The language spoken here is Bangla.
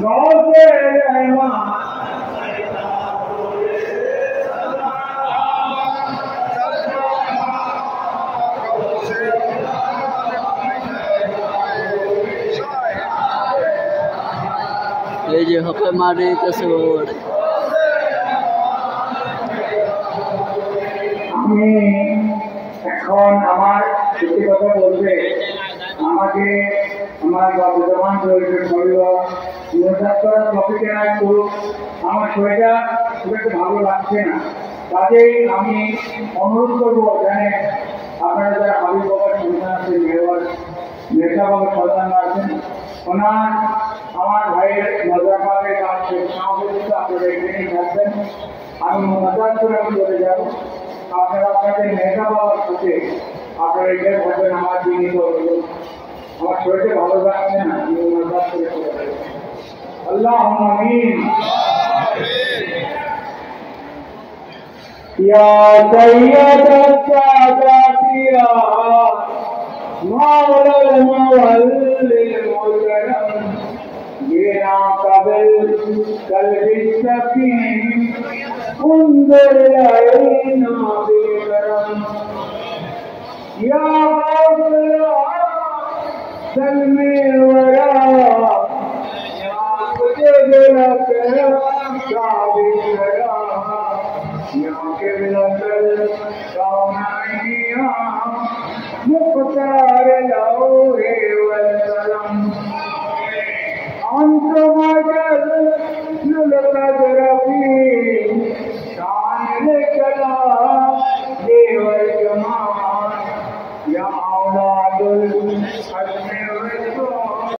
गौसे रहमान এই যে হকে মারি কাছে আমি এখন আমার সত্যি কথা বলতে আমাকে আমার বর্তমান রয়েছে পরিবার টপিকে একটু আমার শরীরটা খুব একটু ভালো লাগছে না, কাজেই আমি অনুরোধ করবো জানেন আপনারা যারা হাবিব বাবার সন্তান আছেন মেঘা বাবার সন্তান আছেন ওনার আমার ভাইয়ের মজাকের কাজ সমাবেশ আপনারা এখানেই থাকবেন। আমি মজাক করে আমি চলে যাব, আপনারা আপনাদের মেঘা বাবার সাথে আপনারা এখানে থাকবেন। আমার যিনি আমার শরীরটা ভালো লাগছে না, আমি মজাক করে চলে যাব। আল্লাহ আমিন। या सैयद सादातिया मौला मुवल्लिल मुकरम बिना कबल कल्बि सकीन उंदर लाइना बिकरम या मौला सलमे वरा या तुझे दिला करम काबि करा मुख्तार लौहे वसलम अंत मजल लुलकत रफी शान कला देवल जमान या औलादुल हस्न